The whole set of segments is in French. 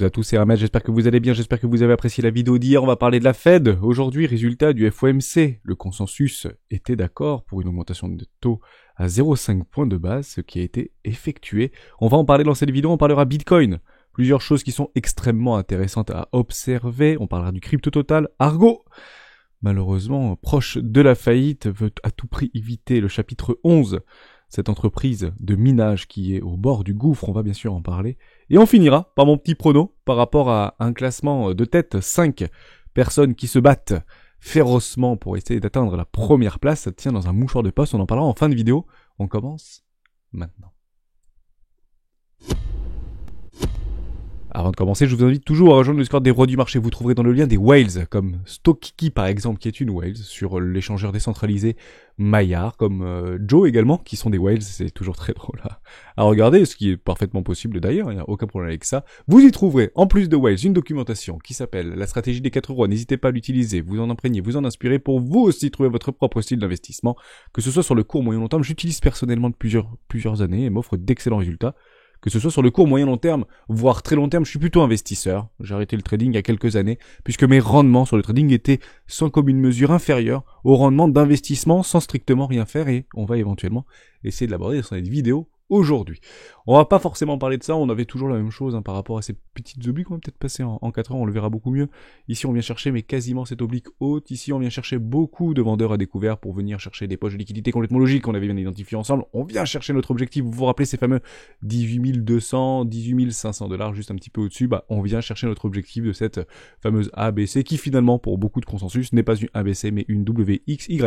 à tous, c'est Ahmed, j'espère que vous allez bien, j'espère que vous avez apprécié la vidéo d'hier. On va parler de la Fed. Aujourd'hui, résultat du FOMC. Le consensus était d'accord pour une augmentation de taux à 0,5 points de base, ce qui a été effectué. On va en parler dans cette vidéo, on parlera Bitcoin. Plusieurs choses qui sont extrêmement intéressantes à observer. On parlera du crypto total. Argo, malheureusement, proche de la faillite, veut à tout prix éviter le chapitre 11. Cette entreprise de minage qui est au bord du gouffre, on va bien sûr en parler. Et on finira par mon petit prono par rapport à un classement de tête, 5 personnes qui se battent férocement pour essayer d'atteindre la première place. Ça tient dans un mouchoir de poste, on en parlera en fin de vidéo. On commence maintenant. Avant de commencer, je vous invite toujours à rejoindre le Discord des rois du marché. Vous trouverez dans le lien des whales, comme Stokiki par exemple, qui est une whale, sur l'échangeur décentralisé Maillard, comme Joe également, qui sont des whales. C'est toujours très drôle à regarder, ce qui est parfaitement possible d'ailleurs, il n'y a aucun problème avec ça. Vous y trouverez, en plus de whales, une documentation qui s'appelle La stratégie des 4 rois. N'hésitez pas à l'utiliser, vous en imprégner, vous en inspirer pour vous aussi trouver votre propre style d'investissement, que ce soit sur le court, moyen, long terme. J'utilise personnellement depuis plusieurs années et m'offre d'excellents résultats. Que ce soit sur le court, moyen, long terme, voire très long terme, je suis plutôt investisseur. J'ai arrêté le trading il y a quelques années, puisque mes rendements sur le trading étaient sans commune mesure inférieurs au rendement d'investissement sans strictement rien faire, et on va éventuellement essayer de l'aborder dans cette vidéo aujourd'hui. On va pas forcément parler de ça, on avait toujours la même chose par rapport à ces petites obliques, on va peut-être passer en 4 ans, on le verra beaucoup mieux. Ici on vient chercher mais quasiment cette oblique haute, ici on vient chercher beaucoup de vendeurs à découvert pour venir chercher des poches de liquidité complètement logiques qu'on avait bien identifié ensemble. On vient chercher notre objectif, vous vous rappelez ces fameux 18 200, 18 500 $, juste un petit peu au-dessus, on vient chercher notre objectif de cette fameuse ABC qui finalement pour beaucoup de consensus n'est pas une ABC mais une WXY,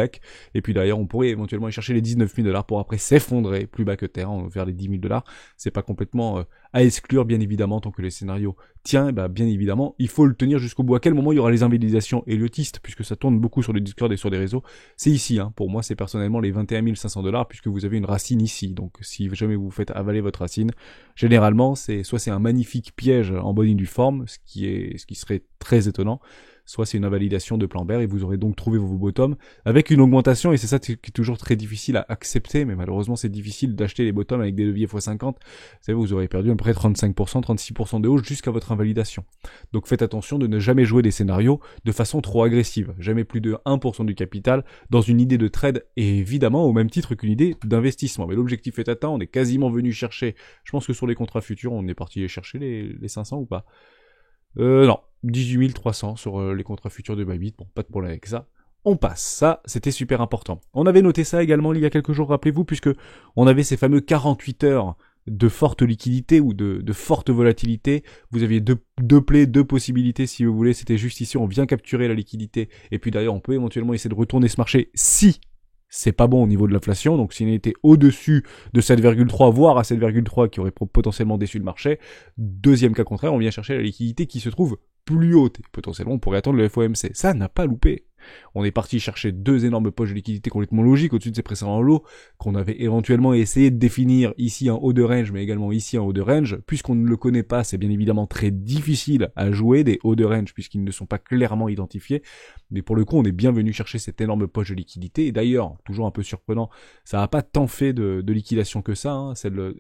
et puis d'ailleurs on pourrait éventuellement aller chercher les 19 000 $ pour après s'effondrer plus bas que terre, vers les 10 000 $. C'est pas complètement à exclure, bien évidemment, tant que le scénario tient, bien évidemment, il faut le tenir jusqu'au bout. À quel moment il y aura les invalidations éliotistes, puisque ça tourne beaucoup sur le Discord et sur les réseaux, c'est ici, pour moi c'est personnellement les 21 500 $, puisque vous avez une racine ici, donc si jamais vous faites avaler votre racine, généralement, soit c'est un magnifique piège en bonne et due forme, ce qui serait très étonnant, soit c'est une invalidation de plan Bear et vous aurez donc trouvé vos bottoms avec une augmentation, et c'est ça qui est toujours très difficile à accepter, mais malheureusement c'est difficile d'acheter les bottoms avec des leviers x50. Vous savez, vous aurez perdu à peu près 35%, 36% de hausse jusqu'à votre invalidation. Donc faites attention de ne jamais jouer des scénarios de façon trop agressive. Jamais plus de 1% du capital dans une idée de trade, et évidemment au même titre qu'une idée d'investissement. Mais l'objectif est atteint, on est quasiment venu chercher, je pense que sur les contrats futurs, on est parti chercher les 500 ou pas. Non, 18 300 sur les contrats futurs de Bybit, bon, pas de problème avec ça. On passe, ça, c'était super important. On avait noté ça également il y a quelques jours, rappelez-vous, puisque on avait ces fameux 48 heures de forte liquidité ou de forte volatilité. Vous aviez deux plays, deux possibilités si vous voulez, c'était juste ici, on vient capturer la liquidité, et puis d'ailleurs on peut éventuellement essayer de retourner ce marché si c'est pas bon au niveau de l'inflation, donc s'il était au-dessus de 7,3, voire à 7,3 qui aurait potentiellement déçu le marché, deuxième cas contraire, on vient chercher la liquidité qui se trouve plus haute, et potentiellement on pourrait attendre le FOMC. Ça n'a pas loupé. On est parti chercher deux énormes poches de liquidité complètement logiques au-dessus de ces précédents lots, qu'on avait éventuellement essayé de définir ici en haut de range, mais également ici en haut de range. Puisqu'on ne le connaît pas, c'est bien évidemment très difficile à jouer des hauts de range, puisqu'ils ne sont pas clairement identifiés. Mais pour le coup, on est bien venu chercher cette énorme poche de liquidité. Et d'ailleurs, toujours un peu surprenant, ça n'a pas tant fait de liquidation que ça, celle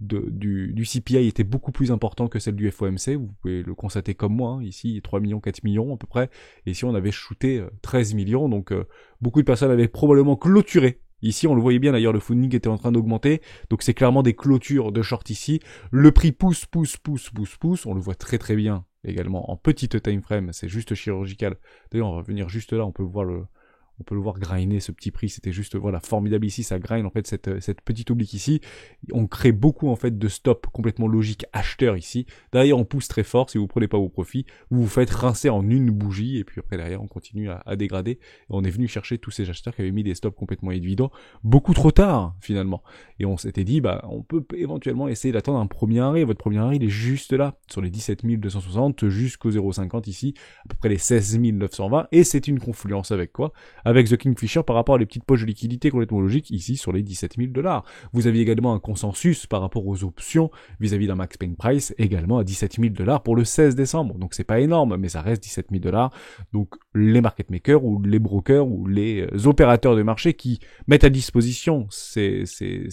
du CPI était beaucoup plus important que celle du FOMC, vous pouvez le constater comme moi, ici 3 millions, 4 millions à peu près, et ici on avait shooté 13 millions, donc beaucoup de personnes avaient probablement clôturé. Ici on le voyait bien d'ailleurs, le funding était en train d'augmenter, donc c'est clairement des clôtures de short ici, le prix pousse, on le voit très très bien également en petite time frame, c'est juste chirurgical. D'ailleurs on va venir juste là, on peut le voir grinder ce petit prix, c'était juste voilà formidable ici, ça grind en fait cette petite oblique ici. On crée beaucoup en fait de stops complètement logiques acheteurs ici. Derrière on pousse très fort, si vous prenez pas vos profits, vous vous faites rincer en une bougie, et puis après derrière on continue à dégrader. Et on est venu chercher tous ces acheteurs qui avaient mis des stops complètement évidents, beaucoup trop tard finalement. Et on s'était dit on peut éventuellement essayer d'attendre un premier arrêt. Votre premier arrêt il est juste là, sur les 17 260 jusqu'au 0,50 ici, à peu près les 16 920, et c'est une confluence avec quoi? Avec The Kingfisher par rapport à les petites poches de liquidité complètement logiques ici sur les 17 000 $. Vous aviez également un consensus par rapport aux options vis-à-vis d'un Max Payne Price également à 17 000 $ pour le 16 décembre. Donc c'est pas énorme, mais ça reste 17 000 $. Donc les market makers ou les brokers ou les opérateurs de marché qui mettent à disposition ces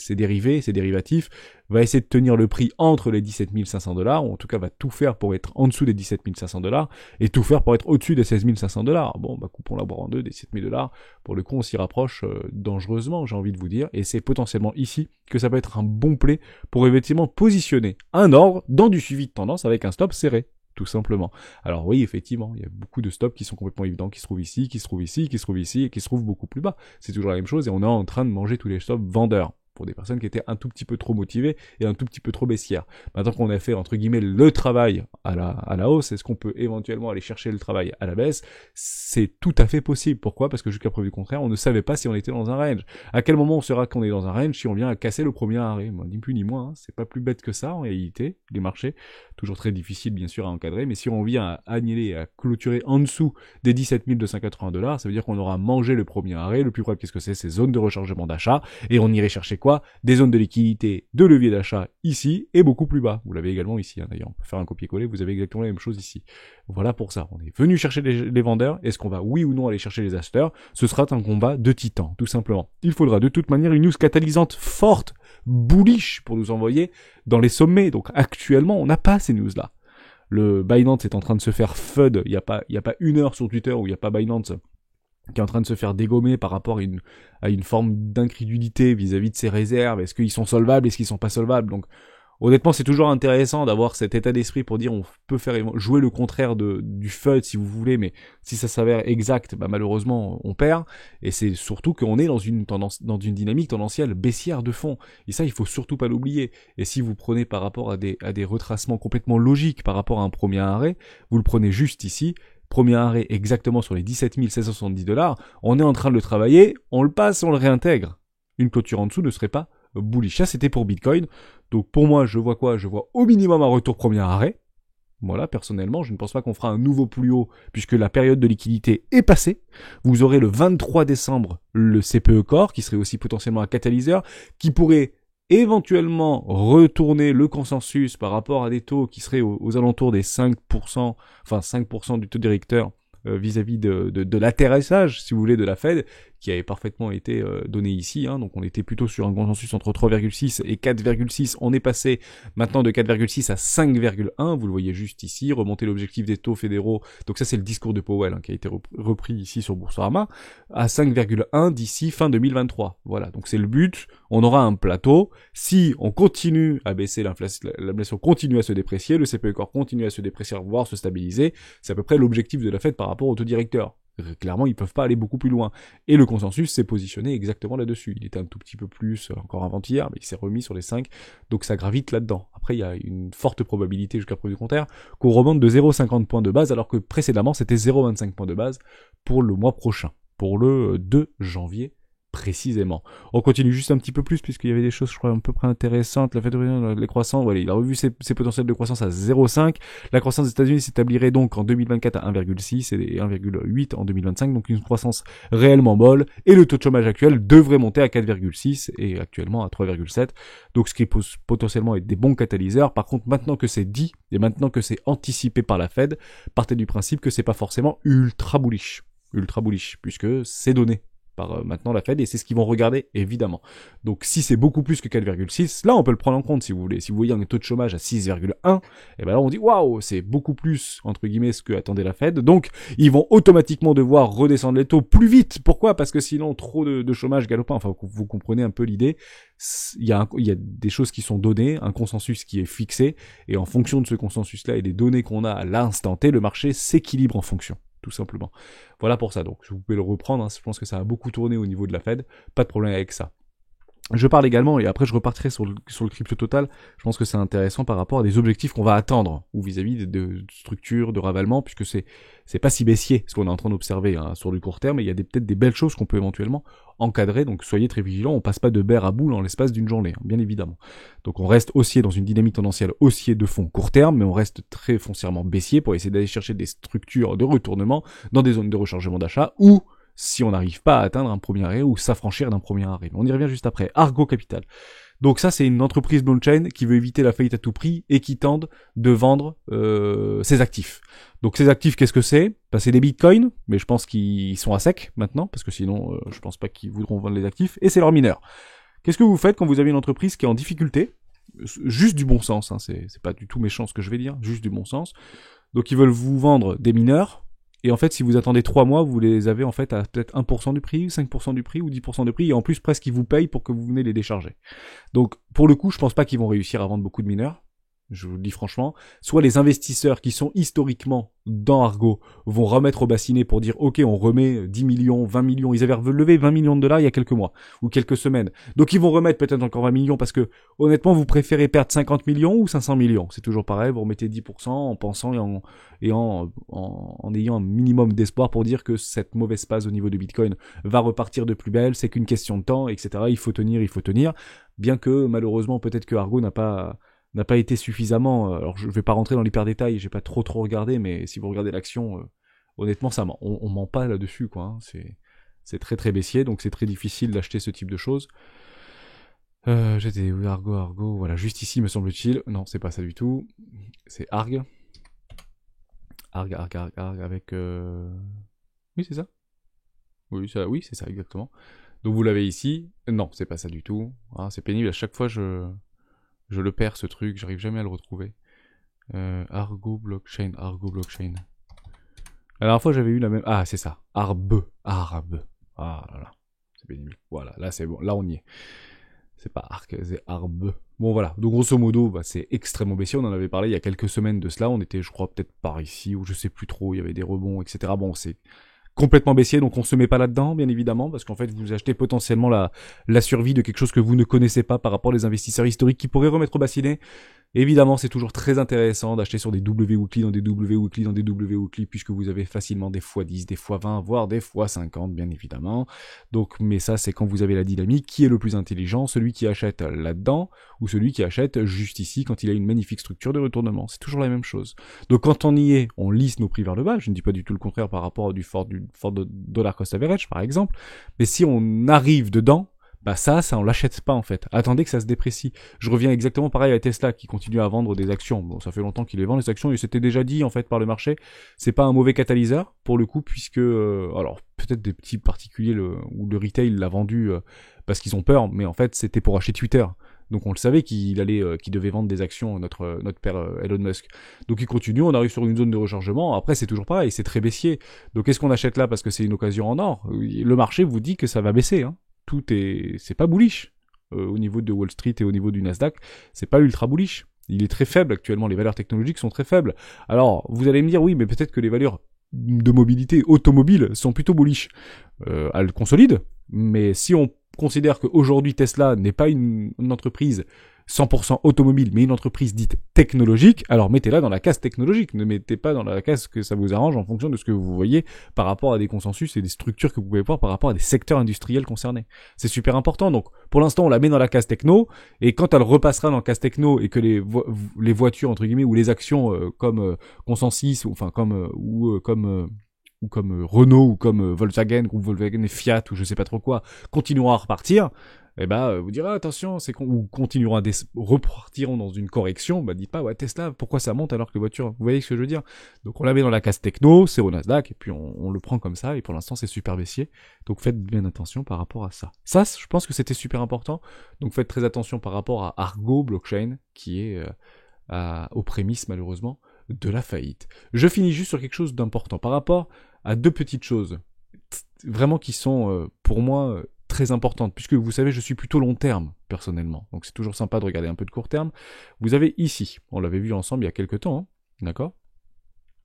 dérivés, ces dérivatifs, va essayer de tenir le prix entre les 17 500 $, ou en tout cas va tout faire pour être en dessous des 17 500 $, et tout faire pour être au-dessus des 16 500 $. Bon, bah coupons la barre en deux, des 7 000 $. Pour le coup, on s'y rapproche dangereusement, j'ai envie de vous dire, et c'est potentiellement ici que ça peut être un bon play pour effectivement positionner un ordre dans du suivi de tendance avec un stop serré. Tout simplement. Alors oui, effectivement, il y a beaucoup de stops qui sont complètement évidents, qui se trouvent ici, qui se trouvent ici, qui se trouvent ici, et qui se trouvent beaucoup plus bas. C'est toujours la même chose, et on est en train de manger tous les stops vendeurs, pour des personnes qui étaient un tout petit peu trop motivées et un tout petit peu trop baissières. Maintenant qu'on a fait, entre guillemets, le travail à la hausse, est-ce qu'on peut éventuellement aller chercher le travail à la baisse? C'est tout à fait possible. Pourquoi? Parce que jusqu'à preuve du contraire, on ne savait pas si on était dans un range. À quel moment on saura qu'on est dans un range si on vient à casser le premier arrêt? Ni plus ni moins, hein. C'est pas plus bête que ça, en réalité, les marchés. Toujours très difficile, bien sûr, à encadrer, mais si on vient à annihiler, à clôturer en dessous des 17 280 $, ça veut dire qu'on aura mangé le premier arrêt. Le plus probable, qu'est-ce que c'est? Ces zones de rechargement d'achat, et on irait chercher quoi? Des zones de liquidité, de levier d'achat ici et beaucoup plus bas. Vous l'avez également ici, hein, d'ailleurs. On peut faire un copier-coller, vous avez exactement la même chose ici. Voilà pour ça. On est venu chercher les vendeurs. Est-ce qu'on va, oui ou non, aller chercher les acheteurs? Ce sera un combat de titans, tout simplement. Il faudra de toute manière une news catalysante forte, bullish, pour nous envoyer dans les sommets. Donc actuellement, on n'a pas ces news-là. Le Binance est en train de se faire FUD. Il y a pas une heure sur Twitter où il n'y a pas Binance qui est en train de se faire dégommer par rapport à une forme d'incrédulité vis-à-vis de ses réserves. Est-ce qu'ils sont solvables? Est-ce qu'ils sont pas solvables? Donc, honnêtement, c'est toujours intéressant d'avoir cet état d'esprit pour dire on peut faire jouer le contraire du FUD si vous voulez, mais si ça s'avère exact, bah malheureusement on perd. Et c'est surtout qu'on est dans une dynamique tendancielle baissière de fond. Et ça, il faut surtout pas l'oublier. Et si vous prenez par rapport à des retracements complètement logiques par rapport à un premier arrêt, vous le prenez juste ici. Premier arrêt exactement sur les 17 770 $, on est en train de le travailler, on le passe, on le réintègre. Une clôture en dessous ne serait pas bullish. Ça, c'était pour Bitcoin. Donc pour moi, je vois quoi? Je vois au minimum un retour premier arrêt. Voilà, personnellement, je ne pense pas qu'on fera un nouveau plus haut puisque la période de liquidité est passée. Vous aurez le 23 décembre le CPE Core qui serait aussi potentiellement un catalyseur qui pourrait éventuellement retourner le consensus par rapport à des taux qui seraient aux alentours des 5%, enfin 5% du taux directeur vis-à-vis de l'atterrissage, si vous voulez, de la Fed, qui avait parfaitement été donné ici, hein. Donc on était plutôt sur un consensus entre 3,6 et 4,6, on est passé maintenant de 4,6 à 5,1, vous le voyez juste ici, remonter l'objectif des taux fédéraux, donc ça c'est le discours de Powell, hein, qui a été repris ici sur Boursorama, à 5,1 d'ici fin 2023, voilà, donc c'est le but, on aura un plateau, si on continue à baisser l'inflation continue à se déprécier, le CPE Core continue à se déprécier, voire se stabiliser, c'est à peu près l'objectif de la Fed par rapport au taux directeur. Clairement, ils peuvent pas aller beaucoup plus loin. Et le consensus s'est positionné exactement là-dessus. Il était un tout petit peu plus, encore avant-hier, mais il s'est remis sur les 5, donc ça gravite là-dedans. Après, il y a une forte probabilité, jusqu'à preuve du contraire, qu'on remonte de 0,50 points de base, alors que précédemment, c'était 0,25 points de base pour le mois prochain, pour le 2 janvier précisément. On continue juste un petit peu plus puisqu'il y avait des choses, je crois, à peu près intéressantes. La Fed, les croissants, voilà, il a revu ses potentiels de croissance à 0,5. La croissance des États-Unis s'établirait donc en 2024 à 1,6 et 1,8 en 2025, donc une croissance réellement molle. Et le taux de chômage actuel devrait monter à 4,6 et actuellement à 3,7. Donc ce qui peut potentiellement être des bons catalyseurs. Par contre, maintenant que c'est dit et maintenant que c'est anticipé par la Fed, partez du principe que c'est pas forcément ultra bullish, puisque c'est donné par maintenant la Fed, et c'est ce qu'ils vont regarder, évidemment. Donc si c'est beaucoup plus que 4,6, là on peut le prendre en compte si vous voulez. Si vous voyez un taux de chômage à 6,1, et ben là on dit waouh, c'est beaucoup plus, entre guillemets, ce que attendait la Fed. Donc ils vont automatiquement devoir redescendre les taux plus vite. Pourquoi? Parce que sinon trop de chômage galopant, enfin vous comprenez un peu l'idée. Il y a des choses qui sont données, un consensus qui est fixé, et en fonction de ce consensus-là et des données qu'on a à l'instant T, le marché s'équilibre en fonction, tout simplement. Voilà pour ça, donc vous pouvez le reprendre, hein. Je pense que ça a beaucoup tourné au niveau de la Fed, pas de problème avec ça. Je parle également, et après je repartirai sur le crypto total, je pense que c'est intéressant par rapport à des objectifs qu'on va attendre, ou vis-à-vis de structures, de ravalement, puisque c'est pas si baissier ce qu'on est en train d'observer, hein, sur du court terme, et il y a peut-être des belles choses qu'on peut éventuellement encadrer, donc soyez très vigilants, on passe pas de bear à boule en l'espace d'une journée, hein, bien évidemment. Donc on reste haussier dans une dynamique tendancielle haussier de fond court terme, mais on reste très foncièrement baissier pour essayer d'aller chercher des structures de retournement dans des zones de rechargement d'achat, ou si on n'arrive pas à atteindre un premier arrêt ou s'affranchir d'un premier arrêt. On y revient juste après. Argo Capital. Donc ça, c'est une entreprise blockchain qui veut éviter la faillite à tout prix et qui tente de vendre ses actifs. Donc ces actifs, qu'est-ce que c'est? C'est des bitcoins, mais je pense qu'ils sont à sec maintenant, parce que sinon, je pense pas qu'ils voudront vendre les actifs, et c'est leurs mineurs. Qu'est-ce que vous faites quand vous avez une entreprise qui est en difficulté Juste du bon sens, hein, c'est pas du tout méchant ce que je vais dire, juste du bon sens. Donc ils veulent vous vendre des mineurs, et en fait si vous attendez 3 mois, vous les avez en fait à peut-être 1% du prix, 5% du prix ou 10% du prix, et en plus presque ils vous payent pour que vous venez les décharger. Donc pour le coup, je pense pas qu'ils vont réussir à vendre beaucoup de mineurs. Je vous le dis franchement, soit les investisseurs qui sont historiquement dans Argo vont remettre au bassinet pour dire ok, on remet 10 millions, 20 millions, ils avaient relevé 20 millions de dollars il y a quelques mois ou quelques semaines. Donc ils vont remettre peut-être encore 20 millions parce que honnêtement, vous préférez perdre 50 millions ou 500 millions. C'est toujours pareil, vous remettez 10% en pensant en ayant un minimum d'espoir pour dire que cette mauvaise passe au niveau de Bitcoin va repartir de plus belle, c'est qu'une question de temps, etc. Il faut tenir. Bien que malheureusement, peut-être que Argo n'a pas été suffisamment. Alors je vais pas rentrer dans l'hyper détail, j'ai pas trop regardé, mais si vous regardez l'action, honnêtement, on ment pas là-dessus, quoi. Hein. C'est très très baissier, donc c'est très difficile d'acheter ce type de choses. J'étais Argo, voilà, juste ici me semble-t-il. Non, c'est pas ça du tout. C'est Arg avec. Oui, c'est ça. Oui, c'est ça exactement. Donc vous l'avez ici. Non, c'est pas ça du tout. Ah, c'est pénible. À chaque fois, je le perds ce truc, j'arrive jamais à le retrouver. Argo Blockchain. La dernière fois j'avais eu la même... Ah c'est ça, Arbe. Ah là là, c'est pénible. Voilà, là c'est bon, là on y est. C'est pas Arc, c'est Arbe. Bon voilà, donc grosso modo, bah, c'est extrêmement baissier, on en avait parlé il y a quelques semaines de cela, on était je crois peut-être par ici, ou je sais plus trop, il y avait des rebonds, etc. Bon, c'est complètement baissier, donc on se met pas là-dedans, bien évidemment, parce qu'en fait, vous achetez potentiellement la survie de quelque chose que vous ne connaissez pas par rapport aux investisseurs historiques qui pourraient remettre au bassinet. Évidemment, c'est toujours très intéressant d'acheter sur des W-Weekly, dans des W-Weekly, puisque vous avez facilement des x10, des x20, voire des x50, bien évidemment. Donc, mais ça, c'est quand vous avez la dynamique. Qui est le plus intelligent? Celui qui achète là-dedans, ou celui qui achète juste ici, quand il a une magnifique structure de retournement. C'est toujours la même chose. Donc, quand on y est, on lisse nos prix vers le bas. Je ne dis pas du tout le contraire par rapport à du fort dollar cost average, par exemple. Mais si on arrive dedans, bah ça on l'achète pas en fait. Attendez que ça se déprécie. Je reviens exactement pareil à Tesla qui continue à vendre des actions. Bon, ça fait longtemps qu'il les vend les actions et c'était déjà dit en fait par le marché. C'est pas un mauvais catalyseur pour le coup puisque alors peut-être des petits particuliers ou le retail l'a vendu parce qu'ils ont peur, mais en fait c'était pour acheter Twitter. Donc on le savait qu'il devait vendre des actions, notre père Elon Musk. Donc il continue, on arrive sur une zone de rechargement. Après c'est toujours pareil, c'est très baissier. Donc est-ce qu'on achète là parce que c'est une occasion en or? Le marché vous dit que ça va baisser. Hein. C'est pas bullish. Au niveau de Wall Street et au niveau du Nasdaq, c'est pas ultra bullish. Il est très faible actuellement, les valeurs technologiques sont très faibles. Alors, vous allez me dire, oui, mais peut-être que les valeurs de mobilité automobile sont plutôt bullish. Elles consolident, mais si on considère qu'aujourd'hui Tesla n'est pas une entreprise 100% automobile, mais une entreprise dite technologique, alors mettez-la dans la case technologique. Ne mettez pas dans la case que ça vous arrange en fonction de ce que vous voyez par rapport à des consensus et des structures que vous pouvez voir par rapport à des secteurs industriels concernés. C'est super important. Donc, pour l'instant, on la met dans la case techno, et quand elle repassera dans la case techno et que les voitures, entre guillemets, ou les actions comme Consensus, comme Renault, ou comme Volkswagen et Fiat, ou je sais pas trop quoi, continueront à repartir, eh ben, vous direz, attention, ou continueront à repartiront dans une correction, bah, dites pas, ouais, Tesla, pourquoi ça monte alors que les voitures, vous voyez ce que je veux dire? Donc, on la met dans la case techno, c'est au Nasdaq, et puis on le prend comme ça, et pour l'instant, c'est super baissier. Donc, faites bien attention par rapport à ça. Ça, je pense que c'était super important. Donc, faites très attention par rapport à Argo Blockchain, qui est, aux prémices, malheureusement, de la faillite. Je finis juste sur quelque chose d'important par rapport à deux petites choses, vraiment qui sont, pour moi, très importante, puisque vous savez, je suis plutôt long terme, personnellement. Donc c'est toujours sympa de regarder un peu de court terme. Vous avez ici, on l'avait vu ensemble il y a quelques temps, hein, d'accord?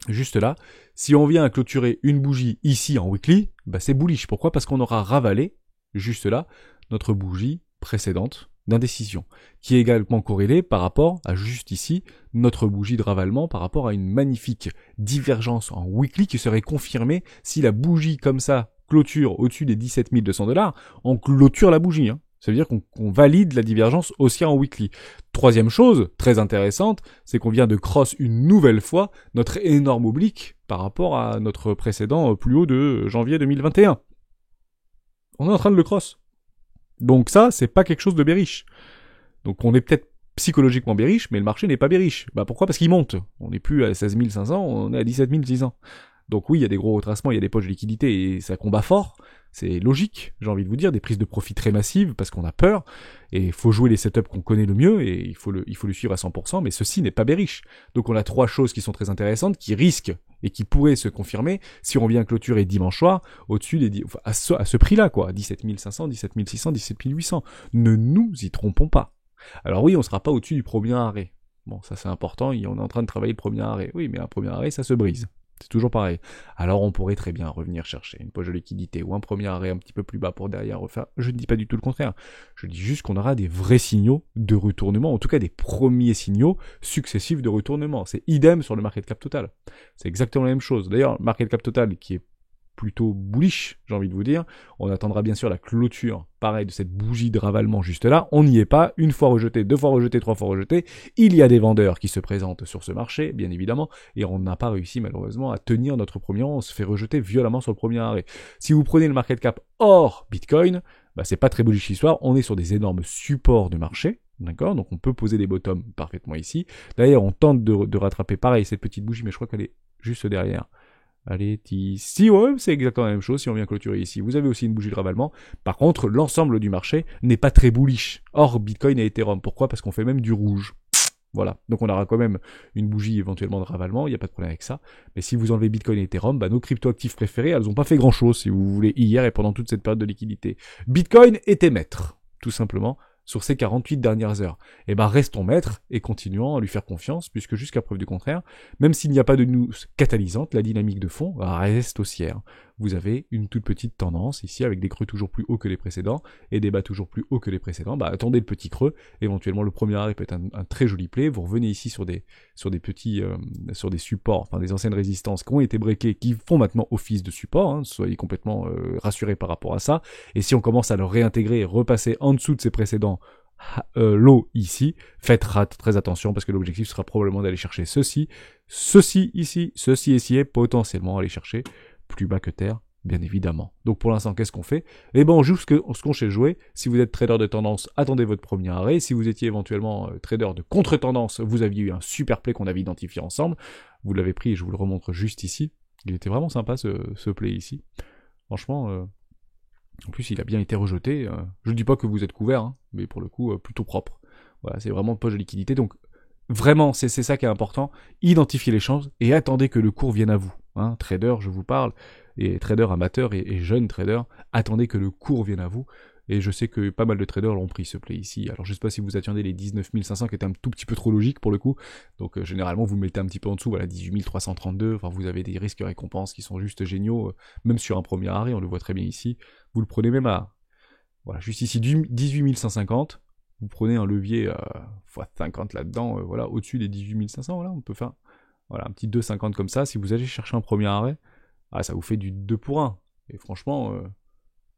Juste là, si on vient à clôturer une bougie ici en weekly, bah c'est bullish. Pourquoi? Parce qu'on aura ravalé, juste là, notre bougie précédente d'indécision, qui est également corrélée par rapport à juste ici, notre bougie de ravalement par rapport à une magnifique divergence en weekly qui serait confirmée si la bougie comme ça clôture au-dessus des 17 200 $, on clôture la bougie. Hein. Ça veut dire qu'on valide la divergence haussière en weekly. Troisième chose, très intéressante, c'est qu'on vient de cross une nouvelle fois notre énorme oblique par rapport à notre précédent plus haut de janvier 2021. On est en train de le cross. Donc ça, c'est pas quelque chose de bearish. Donc on est peut-être psychologiquement bearish, mais le marché n'est pas bearish. Bah pourquoi? Parce qu'il monte. On n'est plus à 16 500, on est à 17 600. Donc oui, il y a des gros retracements, il y a des poches de liquidité et ça combat fort. C'est logique, j'ai envie de vous dire, des prises de profit très massives parce qu'on a peur et il faut jouer les setups qu'on connaît le mieux et il faut le suivre à 100%, mais ceci n'est pas bearish. Donc on a 3 choses qui sont très intéressantes, qui risquent et qui pourraient se confirmer si on vient clôturer dimanche soir au-dessus à ce prix-là, quoi, 17 500, 17 600, 17 800. Ne nous y trompons pas. Alors oui, on sera pas au-dessus du premier arrêt. Bon, ça c'est important, on est en train de travailler le premier arrêt. Oui, mais un premier arrêt, ça se brise. C'est toujours pareil. Alors on pourrait très bien revenir chercher une poche de liquidité ou un premier arrêt un petit peu plus bas pour derrière refaire. Je ne dis pas du tout le contraire. Je dis juste qu'on aura des vrais signaux de retournement, en tout cas des premiers signaux successifs de retournement. C'est idem sur le market cap total. C'est exactement la même chose. D'ailleurs, market cap total qui est plutôt bullish, j'ai envie de vous dire. On attendra bien sûr la clôture, pareil, de cette bougie de ravalement juste là. On n'y est pas. Une fois rejeté, 2 fois rejeté, 3 fois rejeté. Il y a des vendeurs qui se présentent sur ce marché, bien évidemment, et on n'a pas réussi malheureusement à tenir notre premier rang. On se fait rejeter violemment sur le premier arrêt. Si vous prenez le market cap hors Bitcoin, bah c'est pas très bullish l'histoire. On est sur des énormes supports de marché. D'accord, donc on peut poser des bottoms parfaitement ici. D'ailleurs, on tente de rattraper pareil cette petite bougie, mais je crois qu'elle est juste derrière. Elle est ici, ouais, c'est exactement la même chose si on vient clôturer ici. Vous avez aussi une bougie de ravalement. Par contre, l'ensemble du marché n'est pas très bullish. Or, Bitcoin et Ethereum. Pourquoi? Parce qu'on fait même du rouge. Voilà. Donc on aura quand même une bougie éventuellement de ravalement, il n'y a pas de problème avec ça. Mais si vous enlevez Bitcoin et Ethereum, bah, nos cryptoactifs préférés, elles n'ont pas fait grand chose, si vous voulez, hier et pendant toute cette période de liquidité. Bitcoin était maître, tout simplement, sur ces 48 dernières heures. Et ben restons maîtres et continuons à lui faire confiance, puisque jusqu'à preuve du contraire, même s'il n'y a pas de news catalysante, la dynamique de fond reste haussière. Vous avez une toute petite tendance ici avec des creux toujours plus hauts que les précédents et des bas toujours plus hauts que les précédents. Bah attendez le petit creux, éventuellement le premier arrêt peut être un très joli play. Vous revenez ici sur des petits sur des supports, enfin des anciennes résistances qui ont été breakées, qui font maintenant office de support. Hein, soyez complètement rassurés par rapport à ça. Et si on commence à le réintégrer et repasser en dessous de ces précédents low ici, faites très attention parce que l'objectif sera probablement d'aller chercher ceci ici, ceci ici et potentiellement aller chercher plus bas que terre, bien évidemment. Donc pour l'instant, qu'est-ce qu'on fait? Eh ben, on joue ce qu'on sait jouer. Si vous êtes trader de tendance, attendez votre premier arrêt. Si vous étiez éventuellement trader de contre-tendance, vous aviez eu un super play qu'on avait identifié ensemble. Vous l'avez pris et je vous le remontre juste ici. Il était vraiment sympa ce play ici. Franchement, en plus il a bien été rejeté. Je ne dis pas que vous êtes couvert, hein, mais pour le coup, plutôt propre. Voilà, c'est vraiment poche de liquidité. Donc vraiment, c'est ça qui est important. Identifiez les chances et attendez que le cours vienne à vous. Hein, trader, je vous parle, et trader amateur et jeunes traders, attendez que le cours vienne à vous. Et je sais que pas mal de traders l'ont pris ce play ici. Alors je sais pas si vous attendez les 19 500 qui étaient un tout petit peu trop logique pour le coup. Donc généralement vous mettez un petit peu en dessous, voilà 18 332. Enfin vous avez des risques récompenses qui sont juste géniaux. Même sur un premier arrêt, on le voit très bien ici. Vous le prenez même à, voilà juste ici 18 150. Vous prenez un levier x50 là-dedans, voilà au-dessus des 18 500. Voilà on peut faire. Voilà, un petit 2,50 comme ça, si vous allez chercher un premier arrêt, ça vous fait du 2 pour 1. Et franchement,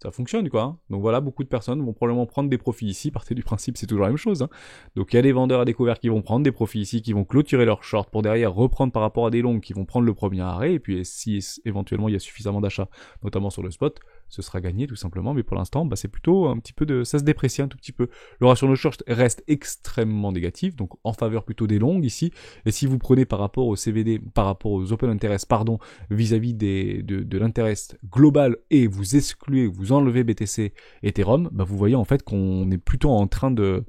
ça fonctionne quoi. Hein. Donc voilà, beaucoup de personnes vont probablement prendre des profits ici, partez du principe c'est toujours la même chose. Hein. Donc il y a des vendeurs à découvert qui vont prendre des profits ici, qui vont clôturer leur short pour derrière reprendre par rapport à des longues qui vont prendre le premier arrêt, et puis si éventuellement il y a suffisamment d'achats, notamment sur le spot, ce sera gagné tout simplement, mais pour l'instant, c'est plutôt un petit peu ça se déprécie un tout petit peu. Le ratio no short reste extrêmement négatif, donc en faveur plutôt des longues ici, et si vous prenez par rapport au CVD, par rapport aux open interest, vis-à-vis de l'interest global, et vous excluez, vous enlevez BTC Ethereum, vous voyez en fait qu'on est plutôt en train de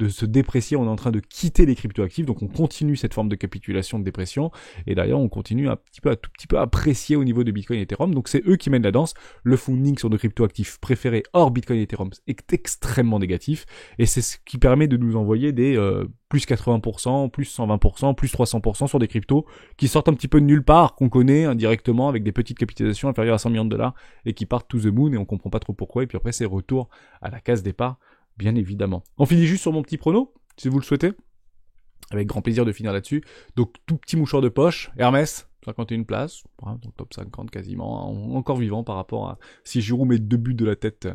se déprécier, on est en train de quitter les cryptoactifs, donc on continue cette forme de capitulation, de dépression, et d'ailleurs on continue un tout petit peu à apprécier au niveau de Bitcoin et Ethereum, donc c'est eux qui mènent la danse. Le funding sur nos cryptoactifs préférés hors Bitcoin et Ethereum est extrêmement négatif, et c'est ce qui permet de nous envoyer des plus 80%, plus 120%, plus 300% sur des cryptos qui sortent un petit peu de nulle part, qu'on connaît indirectement avec des petites capitalisations inférieures à 100 millions de dollars, et qui partent to the moon, et on comprend pas trop pourquoi, et puis après c'est retour à la case départ, bien évidemment. On finit juste sur mon petit prono, si vous le souhaitez. Avec grand plaisir de finir là-dessus. Donc, tout petit mouchoir de poche. Hermès, 51 places. Dans le top 50 quasiment. Encore vivant par rapport à si Giroud met 2 buts de la tête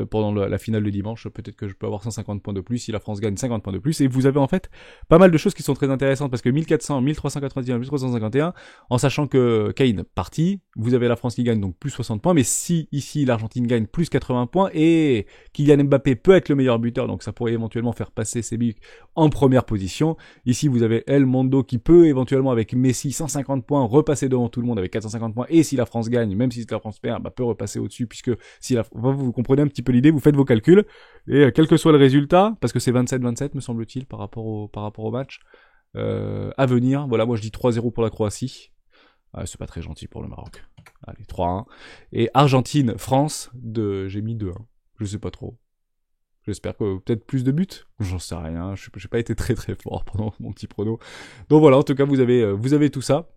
pendant la finale de dimanche. Peut-être que je peux avoir 150 points de plus si la France gagne 50 points de plus. Et vous avez en fait pas mal de choses qui sont très intéressantes parce que 1400, 1391, 1351, en sachant que Kane parti, vous avez la France qui gagne donc plus 60 points. Mais si ici l'Argentine gagne plus 80 points et Kylian Mbappé peut être le meilleur buteur, donc ça pourrait éventuellement faire passer Sébic en première position. Ici vous avez El Mondo qui peut éventuellement avec Messi 150 points repasser devant tout le monde avec 450 points. Et si la France gagne, même si la France perd, peut repasser au-dessus puisque si vous comprenez un petit peu l'idée, vous faites vos calculs et quel que soit le résultat, parce que c'est 27-27 me semble-t-il par rapport au match à venir. Voilà, moi je dis 3-0 pour la Croatie. C'est pas très gentil pour le Maroc. Allez, 3-1. Et Argentine-France, j'ai mis 2-1. Je sais pas trop. J'espère que peut-être plus de buts. J'en sais rien. J'ai pas été très très fort pendant mon petit prono. Donc voilà, en tout cas vous avez tout ça.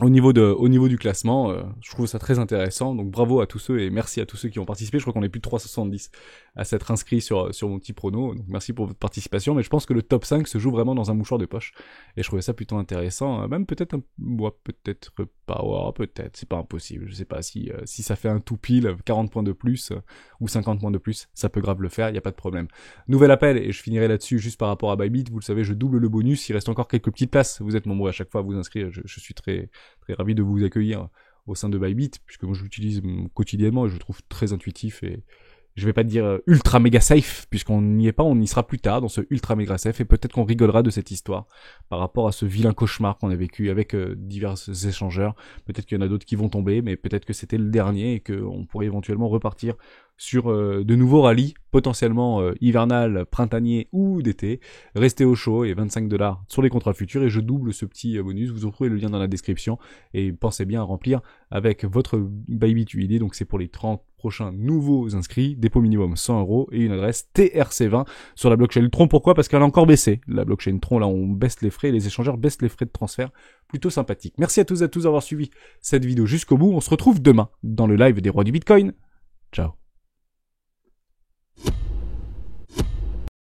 Au niveau du classement, je trouve ça très intéressant. Donc bravo à tous ceux et merci à tous ceux qui ont participé. Je crois qu'on est plus de 370 à s'être inscrits sur mon petit prono. Donc merci pour votre participation. Mais je pense que le top 5 se joue vraiment dans un mouchoir de poche. Et je trouvais ça plutôt intéressant. Même peut-être peut-être pas. Peut-être. C'est pas impossible. Je sais pas si ça fait un tout pile, 40 points de plus ou 50 points de plus. Ça peut grave le faire. Il y a pas de problème. Nouvel appel et je finirai là-dessus juste par rapport à Bybit. Vous le savez, je double le bonus. Il reste encore quelques petites places. Vous êtes nombreux à chaque fois à vous inscrire. Je suis très ravi de vous accueillir au sein de Bybit, puisque moi je l'utilise quotidiennement et je le trouve très intuitif et je vais pas te dire ultra méga safe, puisqu'on n'y est pas, on y sera plus tard dans ce ultra méga safe et peut-être qu'on rigolera de cette histoire par rapport à ce vilain cauchemar qu'on a vécu avec divers échangeurs. Peut-être qu'il y en a d'autres qui vont tomber, mais peut-être que c'était le dernier et qu'on pourrait éventuellement repartir sur de nouveaux rallyes, potentiellement hivernal, printanier ou d'été. Restez au chaud et 25$ sur les contrats futurs et je double ce petit bonus. Vous retrouvez le lien dans la description et pensez bien à remplir avec votre Bybit UID. Donc c'est pour les 30 prochains nouveaux inscrits, dépôt minimum 100€ et une adresse TRC20 sur la blockchain Tron. Pourquoi? Parce qu'elle a encore baissé. La blockchain Tron, là on baisse les frais, les échangeurs baissent les frais de transfert. Plutôt sympathique. Merci à tous d'avoir suivi cette vidéo jusqu'au bout. On se retrouve demain dans le live des rois du Bitcoin. Ciao.